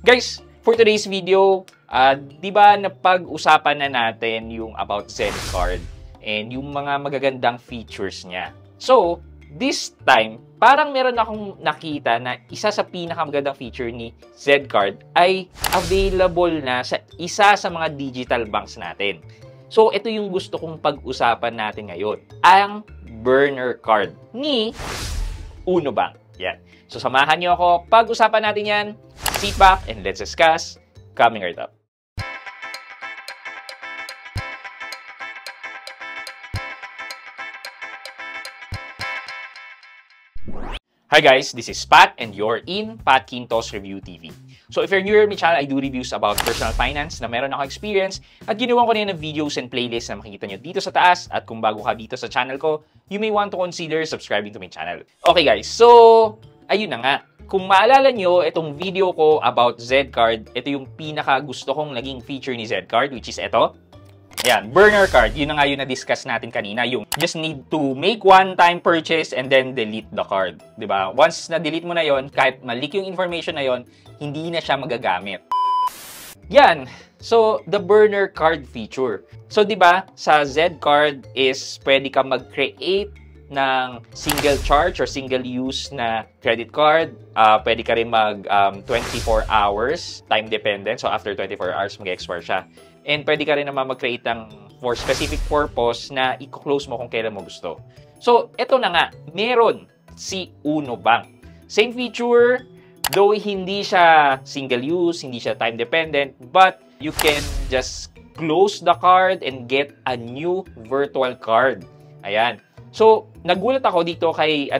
Guys, for today's video, di ba napag-usapan na natin yung about Zcard and yung mga magagandang features niya. So, this time, parang meron akong nakita na isa sa pinakamagandang feature ni Zcard ay available na sa isa sa mga digital banks natin. So, ito yung gusto kong pag-usapan natin ngayon, ang burner card ni Uno Bank. Yan. So, samahan niyo ako. Pag-usapan natin yan. Sit back and let's discuss. Coming right up. Hi guys, this is Pat and you're in Pat Quintos Review TV. So if you're new here to my channel, I do reviews about personal finance na meron ako experience at ginawa ko na ng videos and playlists na makikita nyo dito sa taas. At kung bago ka dito sa channel ko, you may want to consider subscribing to my channel. Okay guys, so ayun na nga. Kung maalala nyo, itong video ko about Zcard, ito yung pinaka gusto kong naging feature ni Zcard, which is ito. Ayan, burner card. Yun na nga yung na-discuss natin kanina. Yung just need to make one-time purchase and then delete the card. Diba? Once na-delete mo na yon, kahit malik yung information na yon, hindi na siya magagamit. Yan. So, the burner card feature. So, diba, sa Zcard is pwede ka mag-create ng single charge or single use na credit card. Pwede ka rin mag 24 hours time dependent. So, after 24 hours, mag-expire siya. And pwede ka rin naman mag-create ng for specific purpose na i-close mo kung kailan mo gusto. So, eto na nga. Meron si Uno Bank. Same feature, though hindi siya single use, hindi siya time dependent, but you can just close the card and get a new virtual card. Ayan. So, nagulat ako dito kay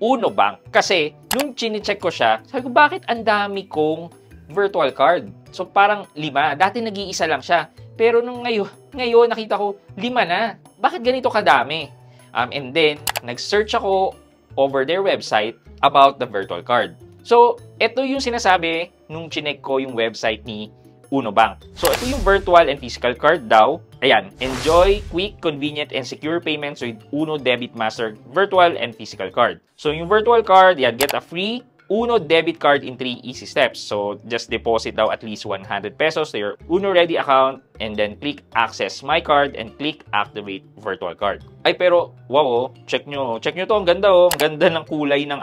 Uno Bank kasi nung chine-check ko siya, sabi ko, bakit ang dami kong virtual card? So, parang 5. Dati nag-iisa lang siya. Pero nung ngayon nakita ko 5 na. Bakit ganito kadami? And then, nag-search ako over their website about the virtual card. So, ito yung sinasabi nung chinek ko yung website ni Uno Bank. So, ito yung virtual and physical card daw. Ayan, enjoy quick, convenient, and secure payments with Uno Debit Master Virtual and Physical Card. So, yung virtual card, yan, get a free Uno debit card in 3 easy steps. So, just deposit daw at least 100 pesos to your Uno Ready account and then click Access My Card and click Activate Virtual Card. Ay, pero, wow, check nyo to. Ang ganda, oh. Ang ganda ng kulay ng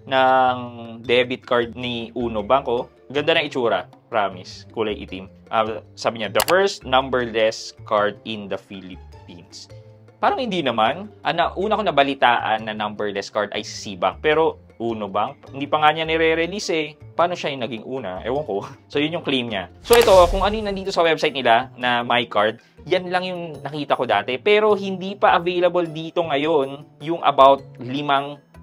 ng debit card ni Uno Bank, oh. Ganda ng itsura. Promise. Kulay itim. Sabi niya, the first numberless card in the Philippines. Parang hindi naman. Una ko nabalitaan na numberless card ay C-Bank. Pero Uno Bank, hindi pa nga niya nire-release eh. Paano siya yung naging una? Ewan ko. So, yun yung claim niya. So, ito, kung ano yung nandito sa website nila na My Card, yan lang yung nakita ko dati. Pero, hindi pa available dito ngayon yung about 5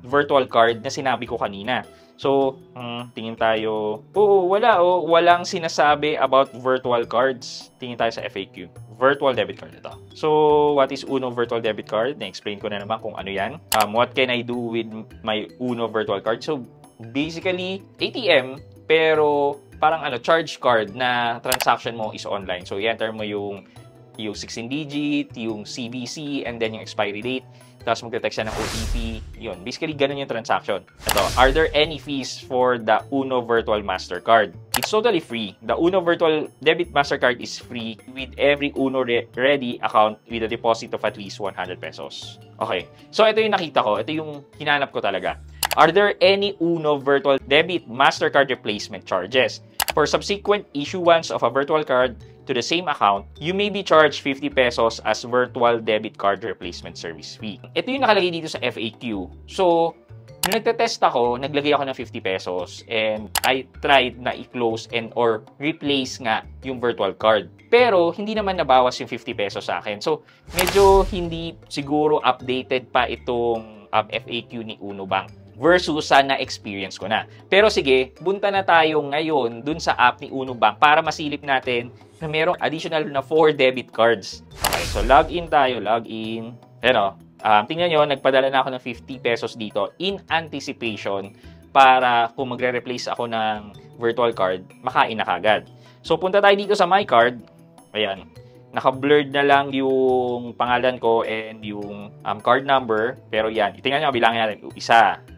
virtual card na sinabi ko kanina. So, tingin tayo. Oo, wala. Walang sinasabi about virtual cards. Tingin tayo sa FAQ. Virtual debit card ito. So, what is Uno Virtual Debit Card? Na-explain ko na naman kung ano yan. What can I do with my Uno Virtual Card? So, basically, ATM, pero parang charge card na transaction mo is online. So, i-enter mo yung 16-digit, yung CVC, and then yung expiry date. Tapos magte-text siya ng OTP. Yun. Basically, ganun yung transaction. Ito, are there any fees for the Uno Virtual Mastercard? It's totally free. The Uno Virtual Debit Mastercard is free with every Uno Ready account with a deposit of at least 100 pesos. Okay. So, ito yung nakita ko. Ito yung hinanap ko talaga. Are there any Uno Virtual Debit Mastercard replacement charges? For subsequent issuance of a virtual card to the same account, you may be charged 50 pesos as virtual debit card replacement service fee. Ito yung nakalagay dito sa FAQ. So, nung nagtetest ako, naglagay ako ng 50 pesos and I tried na i-close and or replace nga yung virtual card. Pero, hindi naman nabawas yung 50 pesos sa akin. So, medyo hindi siguro updated pa itong FAQ ni Uno Bank versus sa na-experience ko na. Pero sige, bunta na tayo ngayon dun sa app ni Uno Bank para masilip natin na merong additional na 4 debit cards. Okay, so login tayo, login. Ayan, tingnan nyo, nagpadala na ako ng 50 pesos dito in anticipation para kung magre-replace ako ng virtual card, makain na kagad. So punta tayo dito sa My Card. Ayan. Naka-blurred na lang yung pangalan ko and yung card number. Pero yan, tingnan nyo, bilangin natin. 1,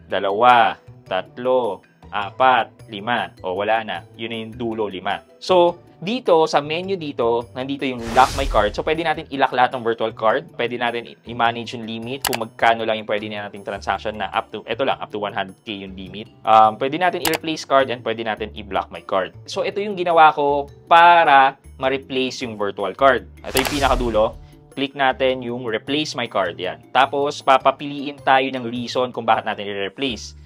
2, 3, 4, 5. O, wala na. Yun na yung dulo, 5. So, dito, sa menu dito, nandito yung lock my card. So, pwede natin i-lock lahat ng virtual card. Pwede natin i-manage yung limit kung magkano lang yung pwede natin transaction na up to 100K yung limit. Pwede natin i-replace card and pwede natin i-block my card. So, ito yung ginawa ko para ma-replace yung virtual card. Ito yung pinakadulo. Click natin yung replace my card. Yan. Tapos, papapiliin tayo ng reason kung bakit natin i-replace.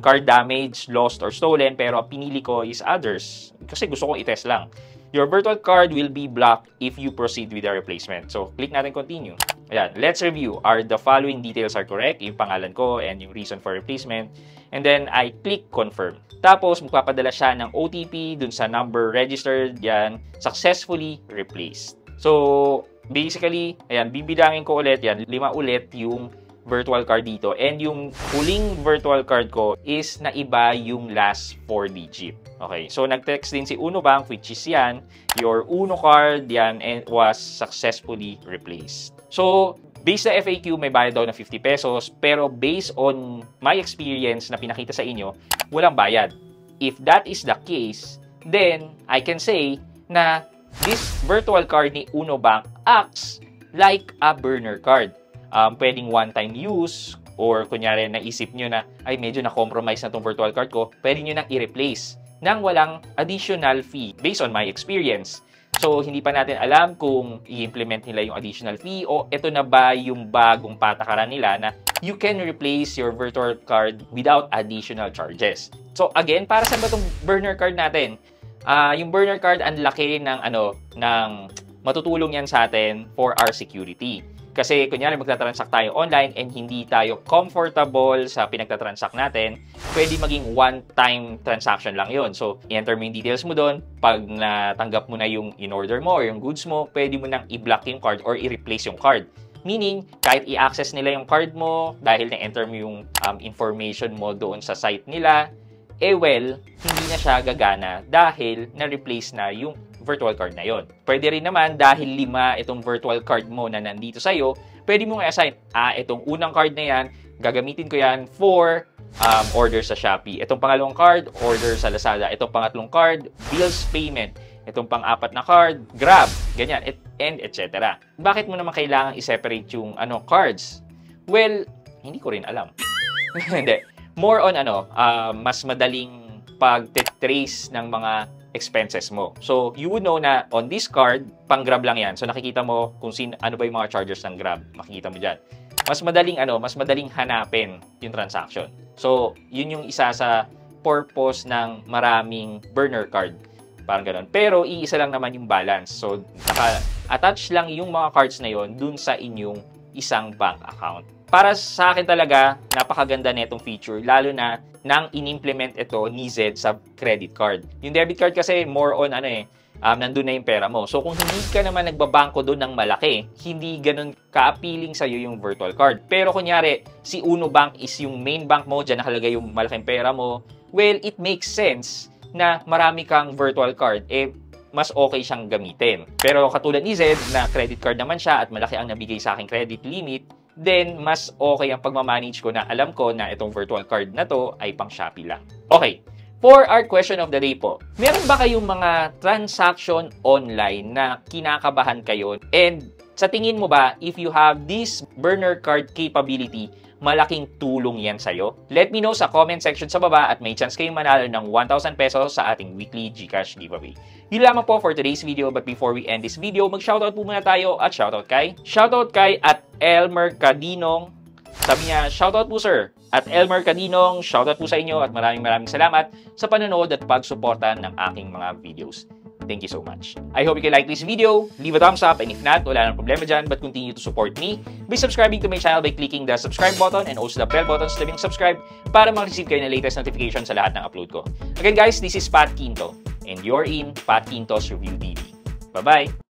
Card damage, lost, or stolen, pero pinili ko is others kasi gusto kong i-test lang. Your virtual card will be blocked if you proceed with the replacement. So, click natin continue. Ayan, let's review. Are the following details are correct? Yung pangalan ko and yung reason for replacement. And then, I click confirm. Tapos, magpapadala siya ng OTP dun sa number registered. Yan, successfully replaced. So, basically, ayan, bibilangin ko ulit. Yan, 5 ulit yung virtual card dito. And yung huling virtual card ko is naiba yung last 4 digit. Okay, so nag-text din si Uno Bank, which is yan, your Uno card, yan, and was successfully replaced. So, based sa FAQ, may bayad daw na 50 pesos, pero based on my experience na pinakita sa inyo, walang bayad. If that is the case, then I can say na this virtual card ni Uno Bank acts like a burner card. Pwedeng one-time use or kunyari naisip nyo na ay medyo na-compromise na itong virtual card ko, pwede nyo nang i-replace nang walang additional fee based on my experience. So, hindi pa natin alam kung i-implement nila yung additional fee o ito na ba yung bagong patakaran nila na you can replace your virtual card without additional charges. So, again, para saan ba itong burner card natin? Yung burner card, ang laki ng, ng matutulong yan sa atin for our security. Kasi, kunyari, magtatransact tayo online and hindi tayo comfortable sa pinagtatransact natin, pwede maging one-time transaction lang yon. So, i-enter mo yung details mo doon. Pag natanggap mo na yung in-order mo or yung goods mo, pwede mo nang i-block yung card or i-replace yung card. Meaning, kahit i-access nila yung card mo dahil na-enter mo yung information mo doon sa site nila, hindi na siya gagana dahil na-replace na yung virtual card na yon. Pwede rin naman dahil 5 itong virtual card mo na nandito sa'yo, pwede mo i-assign, itong unang card na yan, gagamitin ko yan for order sa Shopee. Itong pangalawang card, order sa Lazada. Itong pangatlong card, bills payment. Itong pang-apat na card, Grab. Ganyan, and etc. Bakit mo naman kailangan i-separate yung cards? Well, hindi ko rin alam. Hindi. More on mas madaling pag-trace ng mga expenses mo. So, you would know na on this card, pang Grab lang yan. So, nakikita mo kung ano ba yung mga charges ng Grab. Makikita mo dyan. Mas madaling hanapin yung transaction. So, yun yung isa sa purpose ng maraming burner card. Parang ganun. Pero, iisa lang naman yung balance. So, naka-attach lang yung mga cards na yon dun sa inyong isang bank account. Para sa akin talaga, napakaganda na itong feature, lalo na nang in-implement ito ni Zed sa credit card. Yung debit card kasi more on nandun na yung pera mo. So kung hindi ka naman nagbabangko doon ng malaki, hindi ganun ka-appealing sa'yo yung virtual card. Pero kunyari, si Uno Bank is yung main bank mo, dyan nakalagay yung malaking pera mo, well, it makes sense na marami kang virtual card, mas okay siyang gamitin. Pero katulad ni Zed, na credit card naman siya at malaki ang nabigay sa aking credit limit, then mas okay ang pagmamanage ko na alam ko na itong virtual card na to ay pang Shopee lang. Okay, for our question of the day po, meron ba kayong mga transaction online na kinakabahan kayo? And sa tingin mo ba, if you have this burner card capability, malaking tulong yan sa'yo? Let me know sa comment section sa baba at may chance kayong manalo ng 1,000 pesos sa ating weekly GCash giveaway. Yun lamang po for today's video, but before we end this video, mag-shoutout po muna tayo at shoutout kay at Elmer Cadinong. Sabi niya, shoutout po sir. At Elmer Cadinong, shoutout po sa inyo at maraming salamat sa panonood at pagsuporta ng aking mga videos. Thank you so much. I hope you can like this video, leave a thumbs up, and if not, wala nang problema dyan, but continue to support me by subscribing to my channel by clicking the subscribe button and also the bell button so that subscribe para ma-receive kayo ng latest notification sa lahat ng upload ko. Again guys, this is Pat Quinto, and you're in Pat Quinto's Review TV. Bye-bye!